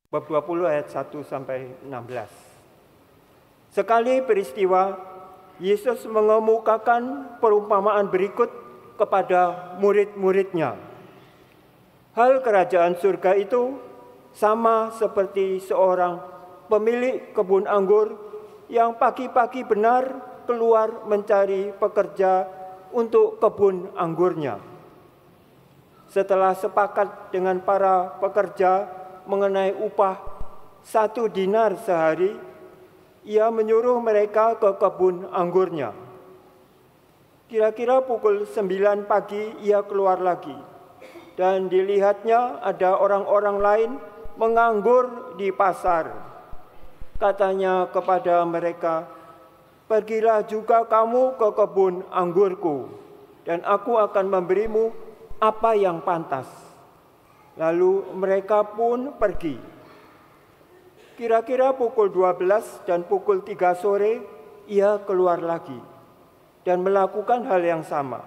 bab 20 ayat 1 sampai 16. Sekali peristiwa, Yesus mengemukakan perumpamaan berikut kepada murid-muridnya. Hal kerajaan surga itu sama seperti seorang pemilik kebun anggur yang pagi-pagi benar keluar mencari pekerja untuk kebun anggurnya. Setelah sepakat dengan para pekerja mengenai upah 1 dinar sehari, ia menyuruh mereka ke kebun anggurnya. Kira-kira pukul 9 pagi ia keluar lagi, dan dilihatnya ada orang-orang lain menganggur di pasar. Katanya kepada mereka, "Pergilah juga kamu ke kebun anggurku, dan aku akan memberimu apa yang pantas." Lalu mereka pun pergi. Kira-kira pukul 12 dan pukul 3 sore, ia keluar lagi dan melakukan hal yang sama.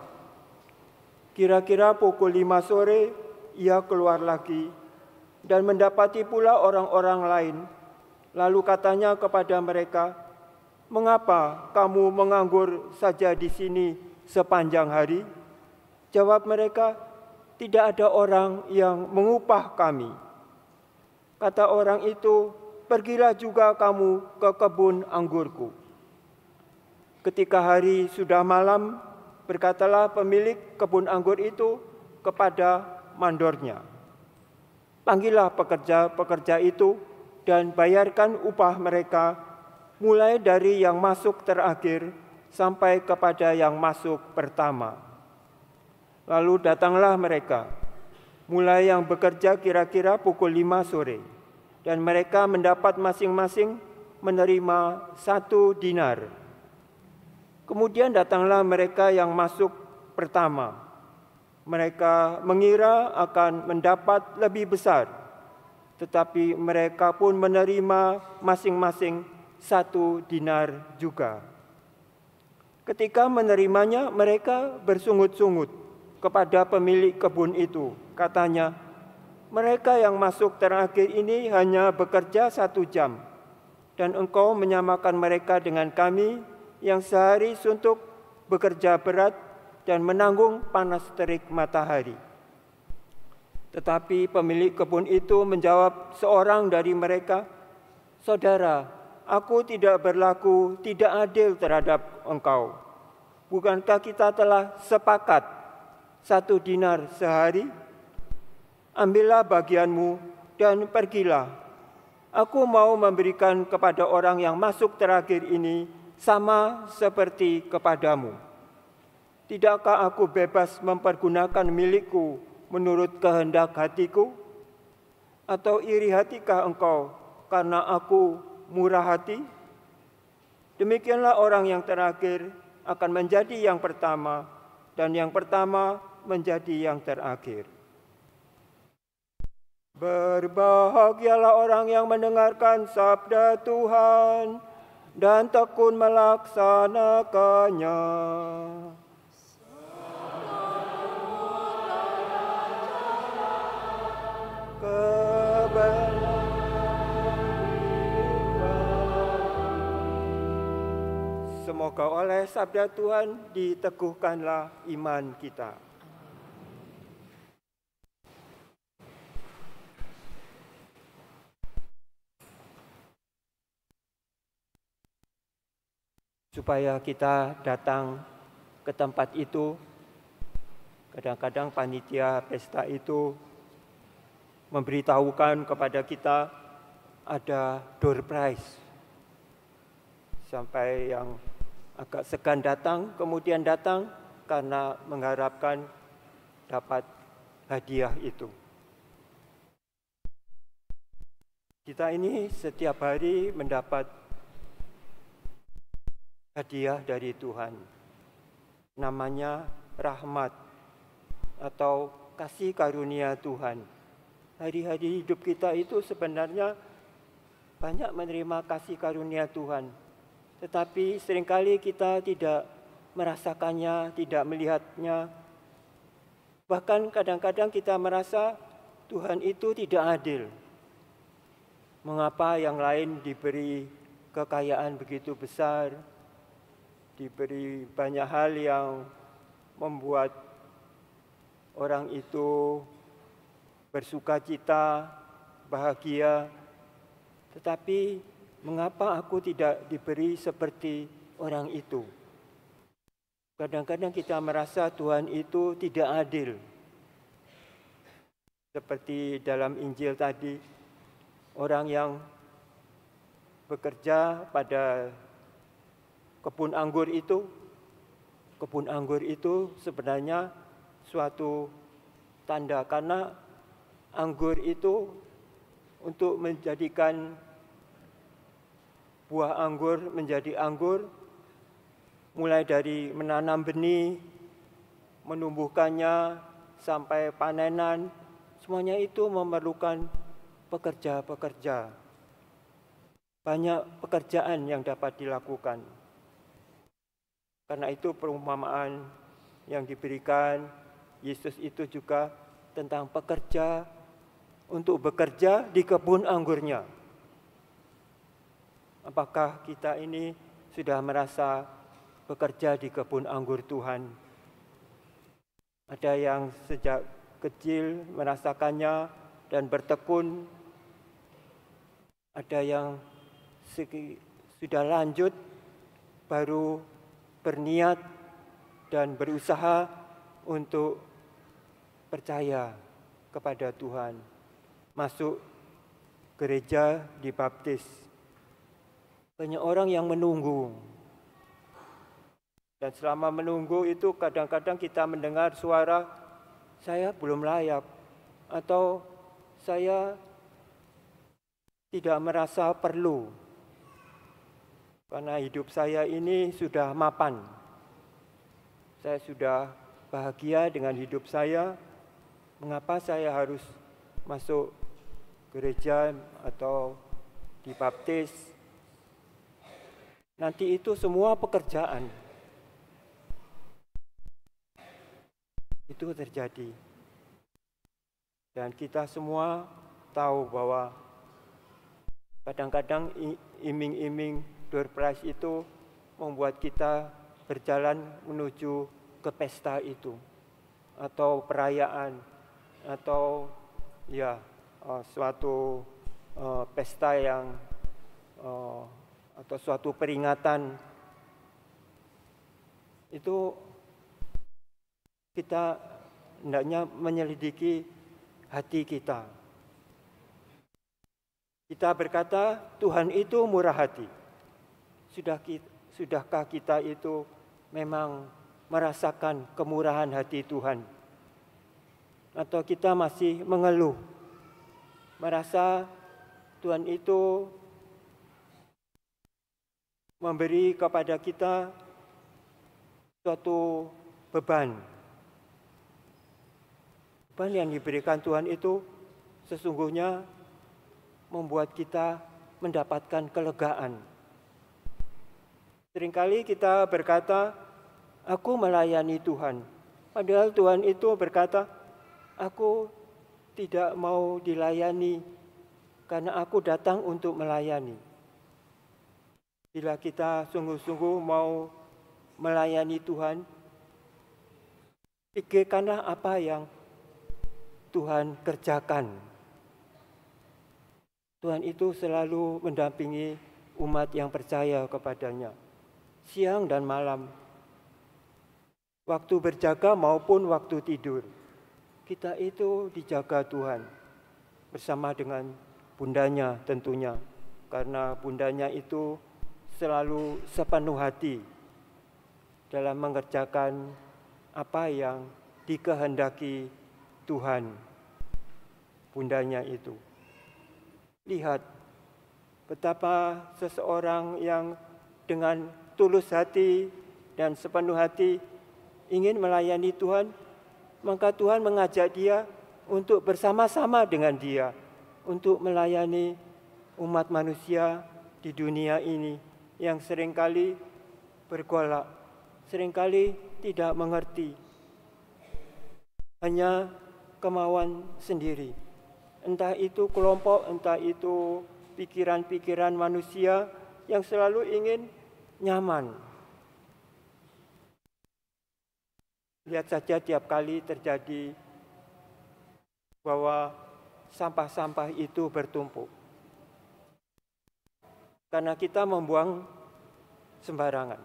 Kira-kira pukul 5 sore, ia keluar lagi dan mendapati pula orang-orang lain. Lalu katanya kepada mereka, "Mengapa kamu menganggur saja di sini sepanjang hari?" Jawab mereka, "Tidak ada orang yang mengupah kami." Kata orang itu, "Pergilah juga kamu ke kebun anggurku." Ketika hari sudah malam, berkatalah pemilik kebun anggur itu kepada mandornya, "Panggillah pekerja-pekerja itu dan bayarkan upah mereka, mulai dari yang masuk terakhir sampai kepada yang masuk pertama." Lalu datanglah mereka, mulai yang bekerja kira-kira pukul 5 sore, dan mereka mendapat masing-masing menerima 1 dinar. Kemudian datanglah mereka yang masuk pertama. Mereka mengira akan mendapat lebih besar, tetapi mereka pun menerima masing-masing 1 dinar juga. Ketika menerimanya, mereka bersungut-sungut kepada pemilik kebun itu. Katanya, "Mereka yang masuk terakhir ini hanya bekerja 1 jam, dan engkau menyamakan mereka dengan kami yang sehari suntuk bekerja berat dan menanggung panas terik matahari." Tetapi pemilik kebun itu menjawab seorang dari mereka, "Saudara, aku tidak berlaku tidak adil terhadap engkau. Bukankah kita telah sepakat 1 dinar sehari? Ambillah bagianmu dan pergilah. Aku mau memberikan kepada orang yang masuk terakhir ini sama seperti kepadamu. Tidakkah aku bebas mempergunakan milikku menurut kehendak hatiku? Atau iri hatikah engkau karena aku murah hati?" Demikianlah orang yang terakhir akan menjadi yang pertama, dan yang pertama menjadi yang terakhir. Berbahagialah orang yang mendengarkan sabda Tuhan dan tekun melaksanakannya. Semoga oleh sabda Tuhan diteguhkanlah iman kita. Supaya kita datang ke tempat itu, kadang-kadang panitia pesta itu memberitahukan kepada kita ada door prize. Sampai yang agak segan datang, kemudian datang karena mengharapkan dapat hadiah itu. Kita ini setiap hari mendapat hadiah dari Tuhan. Namanya rahmat atau kasih karunia Tuhan. Hari-hari hidup kita itu sebenarnya banyak menerima kasih karunia Tuhan. Tetapi seringkali kita tidak merasakannya, tidak melihatnya. Bahkan kadang-kadang kita merasa Tuhan itu tidak adil. Mengapa yang lain diberi kekayaan begitu besar, diberi banyak hal yang membuat orang itu bersukacita, bahagia, tetapi mengapa aku tidak diberi seperti orang itu? Kadang-kadang kita merasa Tuhan itu tidak adil. Seperti dalam Injil tadi, orang yang bekerja pada kebun anggur itu sebenarnya suatu tanda, karena anggur itu untuk menjadikan buah anggur menjadi anggur, mulai dari menanam benih, menumbuhkannya sampai panenan, semuanya itu memerlukan pekerja-pekerja. Banyak pekerjaan yang dapat dilakukan. Karena itu perumpamaan yang diberikan Yesus itu juga tentang pekerja untuk bekerja di kebun anggurnya. Apakah kita ini sudah merasa bekerja di kebun anggur Tuhan? Ada yang sejak kecil merasakannya dan bertekun. Ada yang sudah lanjut baru berniat dan berusaha untuk percaya kepada Tuhan, masuk gereja, dibaptis. Banyak orang yang menunggu. Dan selama menunggu itu kadang-kadang kita mendengar suara, saya belum layak, atau saya tidak merasa perlu, karena hidup saya ini sudah mapan. Saya sudah bahagia dengan hidup saya, mengapa saya harus masuk gereja atau dibaptis? Nanti itu semua pekerjaan. Itu terjadi. Dan kita semua tahu bahwa kadang-kadang iming-iming door prize itu membuat kita berjalan menuju ke pesta itu, atau perayaan, atau suatu pesta yang atau suatu peringatan. Itu kita hendaknya menyelidiki hati kita. Kita berkata Tuhan itu murah hati. Sudahkah kita itu memang merasakan kemurahan hati Tuhan? Atau kita masih mengeluh, merasa Tuhan itu memberi kepada kita suatu beban. Beban yang diberikan Tuhan itu sesungguhnya membuat kita mendapatkan kelegaan. Seringkali kita berkata, aku melayani Tuhan. Padahal Tuhan itu berkata, aku tidak mau dilayani karena aku datang untuk melayani. Bila kita sungguh-sungguh mau melayani Tuhan, pikirkanlah apa yang Tuhan kerjakan. Tuhan itu selalu mendampingi umat yang percaya kepadanya, siang dan malam, waktu berjaga maupun waktu tidur. Kita itu dijaga Tuhan bersama dengan bundanya tentunya, karena bundanya itu selalu sepenuh hati dalam mengerjakan apa yang dikehendaki Tuhan, bundanya itu. Lihat betapa seseorang yang dengan tulus hati dan sepenuh hati ingin melayani Tuhan, maka Tuhan mengajak dia untuk bersama-sama dengan dia untuk melayani umat manusia di dunia ini yang seringkali bergolak, seringkali tidak mengerti, hanya kemauan sendiri. Entah itu kelompok, entah itu pikiran-pikiran manusia yang selalu ingin nyaman. Lihat saja tiap kali terjadi bahwa sampah-sampah itu bertumpuk. Karena kita membuang sembarangan.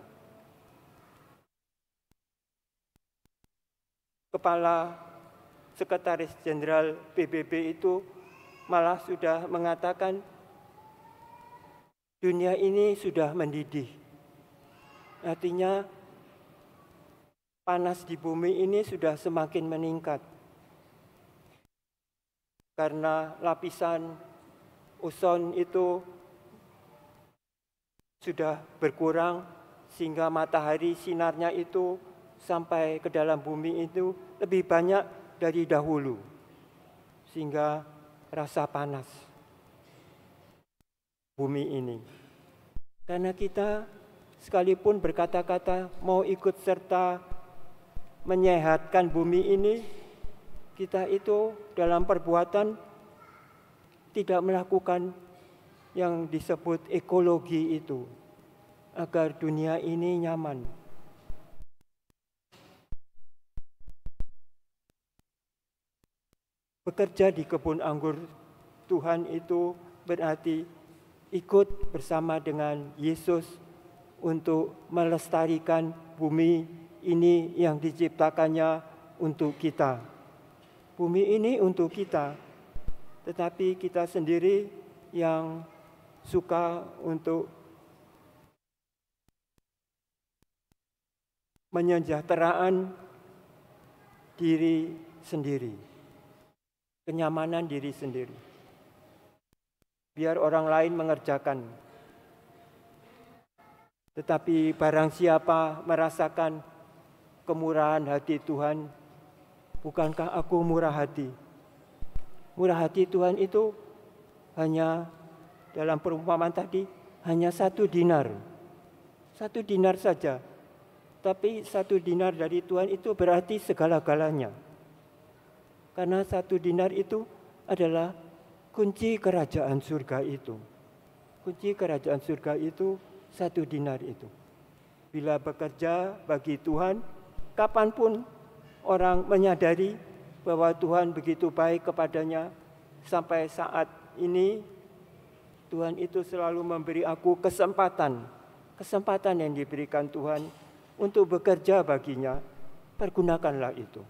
Kepala Sekretaris Jenderal PBB itu malah sudah mengatakan dunia ini sudah mendidih. Artinya panas di bumi ini sudah semakin meningkat. Karena lapisan ozon itu sudah berkurang sehingga matahari sinarnya itu sampai ke dalam bumi itu lebih banyak dari dahulu. Sehingga rasa panas bumi ini. Karena kita sekalipun berkata-kata mau ikut serta menyehatkan bumi ini, kita itu dalam perbuatan tidak melakukan yang disebut ekologi itu, agar dunia ini nyaman. Bekerja di kebun anggur Tuhan itu berarti ikut bersama dengan Yesus untuk melestarikan bumi ini yang diciptakannya untuk kita. Bumi ini untuk kita, tetapi kita sendiri yang suka untuk menyejahterakan diri sendiri, kenyamanan diri sendiri. Biar orang lain mengerjakan. Tetapi barang siapa merasakan kemurahan hati Tuhan, bukankah aku murah hati? Murah hati Tuhan itu hanya dalam perumpamaan tadi, hanya 1 dinar. 1 dinar saja. Tapi 1 dinar dari Tuhan itu berarti segala-galanya. Karena 1 dinar itu adalah kunci kerajaan surga itu. Kunci kerajaan surga itu 1 dinar itu. Bila bekerja bagi Tuhan, kapanpun orang menyadari bahwa Tuhan begitu baik kepadanya, sampai saat ini Tuhan itu selalu memberi aku kesempatan yang diberikan Tuhan untuk bekerja baginya. Pergunakanlah itu.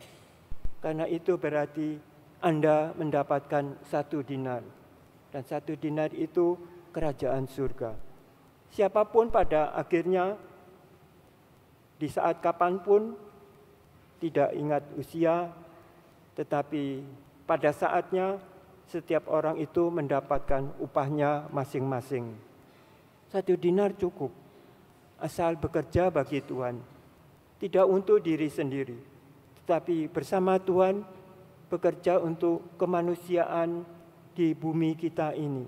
Karena itu berarti Anda mendapatkan 1 dinar. Dan 1 dinar itu kerajaan surga. Siapapun pada akhirnya, di saat kapanpun, tidak ingat usia, tetapi pada saatnya setiap orang itu mendapatkan upahnya masing-masing. 1 dinar cukup, asal bekerja bagi Tuhan. Tidak untuk diri sendiri, tetapi bersama Tuhan bekerja untuk kemanusiaan di bumi kita ini.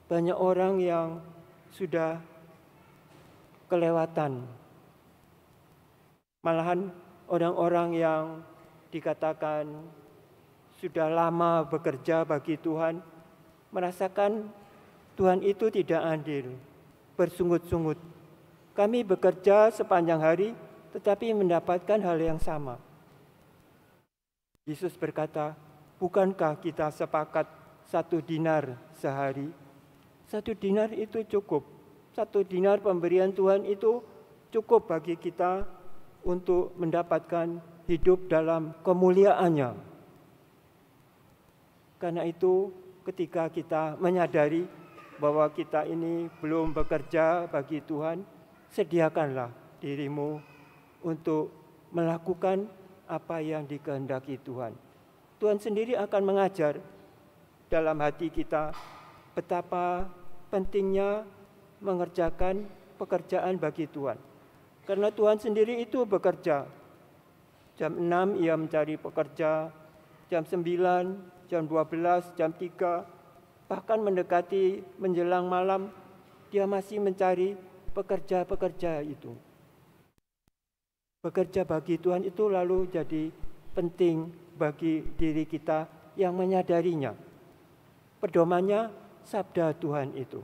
Banyak orang yang sudah kelewatan. Malahan orang-orang yang dikatakan sudah lama bekerja bagi Tuhan, merasakan Tuhan itu tidak adil, bersungut-sungut. Kami bekerja sepanjang hari, tetapi mendapatkan hal yang sama. Yesus berkata, bukankah kita sepakat 1 dinar sehari? 1 dinar itu cukup. 1 dinar pemberian Tuhan itu cukup bagi kita untuk mendapatkan hidup dalam kemuliaannya. Karena itu, ketika kita menyadari bahwa kita ini belum bekerja bagi Tuhan, sediakanlah dirimu untuk melakukan apa yang dikehendaki Tuhan. Tuhan sendiri akan mengajar dalam hati kita betapa pentingnya mengerjakan pekerjaan bagi Tuhan. Karena Tuhan sendiri itu bekerja. Jam 6 ia mencari pekerja, jam 9, jam 12, jam 3, bahkan mendekati menjelang malam, dia masih mencari pekerja-pekerja itu. Bekerja bagi Tuhan itu lalu jadi penting bagi diri kita yang menyadarinya. Pedomannya sabda Tuhan itu.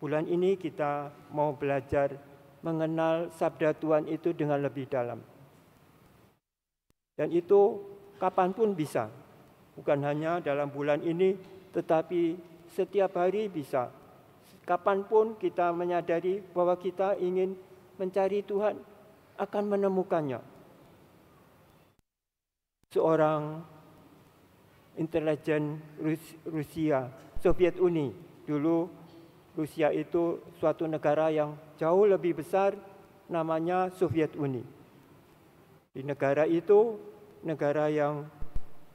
Bulan ini kita mau belajar mengenal sabda Tuhan itu dengan lebih dalam. Dan itu kapanpun bisa. Bukan hanya dalam bulan ini, tetapi setiap hari bisa. Kapanpun kita menyadari bahwa kita ingin mencari Tuhan, akan menemukannya. Seorang intelijen Rusia, Soviet Uni, dulu Rusia itu suatu negara yang jauh lebih besar, namanya Soviet Uni. Di negara itu, negara yang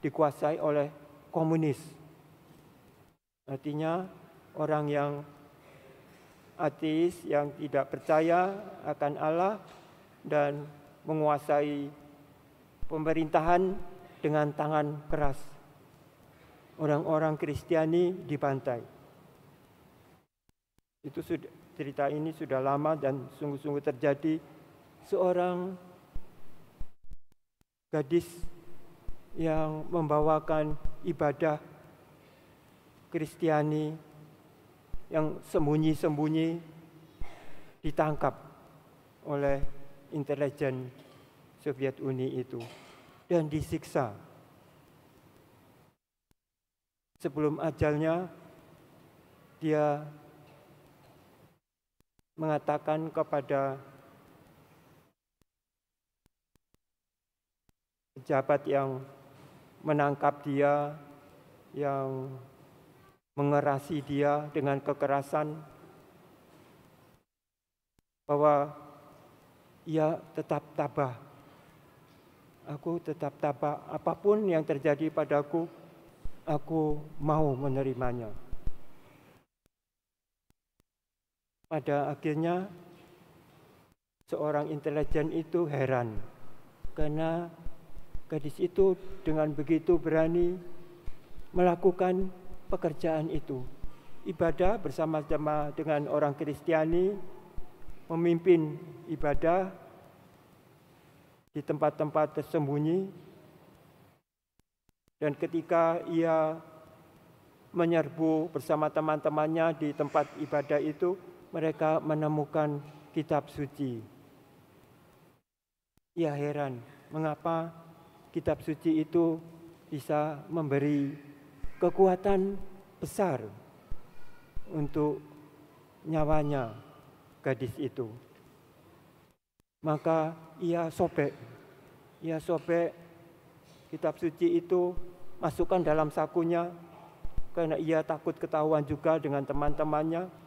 dikuasai oleh komunis. Artinya orang yang ateis, yang tidak percaya akan Allah dan menguasai pemerintahan dengan tangan keras. Orang-orang Kristiani dibantai. Itu sudah, cerita ini sudah lama dan sungguh-sungguh terjadi. Seorang gadis yang membawakan ibadah Kristiani yang sembunyi-sembunyi ditangkap oleh intelijen Soviet Uni itu dan disiksa. Sebelum ajalnya, dia mengatakan kepada pejabat yang menangkap dia, yang mengerasi dia dengan kekerasan, bahwa ia tetap tabah. Aku tetap tabah, apapun yang terjadi padaku, aku mau menerimanya. Pada akhirnya, seorang intelijen itu heran, karena gadis itu dengan begitu berani melakukan pekerjaan itu. Ibadah bersama-sama dengan orang Kristiani, memimpin ibadah di tempat-tempat tersembunyi. Dan ketika ia menyerbu bersama teman-temannya di tempat ibadah itu, mereka menemukan kitab suci. Ia heran, mengapa kitab suci itu bisa memberi kekuatan besar untuk nyawanya gadis itu. Maka ia sobek kitab suci itu, masukkan dalam sakunya, karena ia takut ketahuan juga dengan teman-temannya.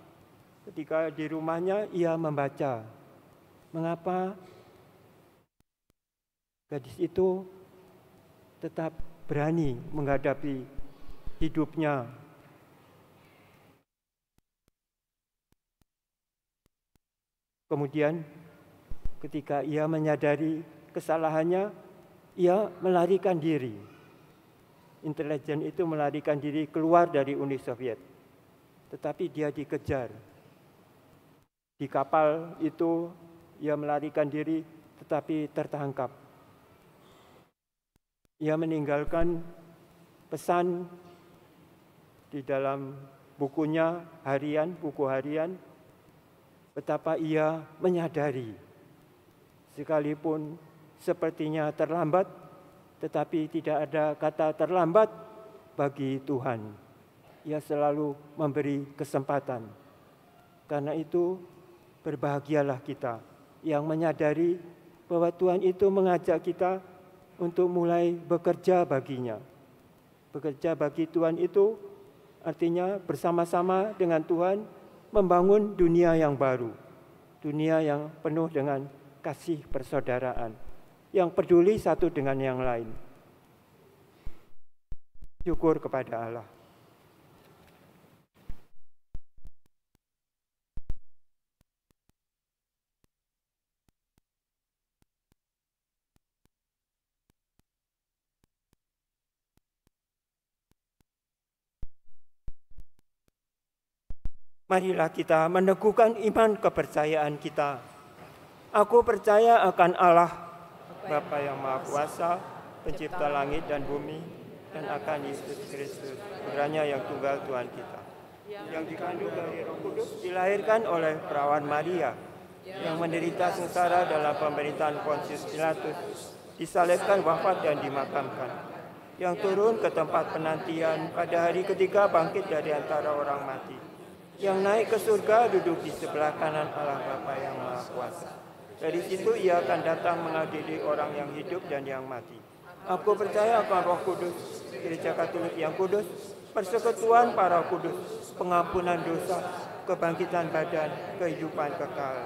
Ketika di rumahnya ia membaca. Mengapa gadis itu tetap berani menghadapi hidupnya. Kemudian ketika ia menyadari kesalahannya, ia melarikan diri. Intelijen itu melarikan diri keluar dari Uni Soviet. Tetapi dia dikejar. Di kapal itu ia melarikan diri tetapi tertangkap. Ia meninggalkan pesan di dalam bukunya harian, buku harian, betapa ia menyadari sekalipun sepertinya terlambat, tetapi tidak ada kata terlambat bagi Tuhan. Ia selalu memberi kesempatan. Karena itu berbahagialah kita yang menyadari bahwa Tuhan itu mengajak kita untuk mulai bekerja baginya. Bekerja bagi Tuhan itu artinya bersama-sama dengan Tuhan membangun dunia yang baru. Dunia yang penuh dengan kasih persaudaraan, yang peduli satu dengan yang lain. Syukur kepada Allah. Marilah kita meneguhkan iman kepercayaan kita. Aku percaya akan Allah, Bapa yang Maha Kuasa, pencipta langit dan bumi, dan akan Yesus Kristus, putranya yang tunggal Tuhan kita, yang dikandung dari Roh Kudus, dilahirkan oleh perawan Maria, yang menderita sengsara dalam pemerintahan Pontius Pilatus, disalibkan, wafat dan dimakamkan, yang turun ke tempat penantian, pada hari ketiga bangkit dari antara orang mati, yang naik ke surga, duduk di sebelah kanan Allah Bapa yang Maha Kuasa. Dari situ ia akan datang mengadili orang yang hidup dan yang mati. Aku percaya akan Roh Kudus, Gereja Katolik yang kudus, persekutuan para kudus, pengampunan dosa, kebangkitan badan, kehidupan kekal.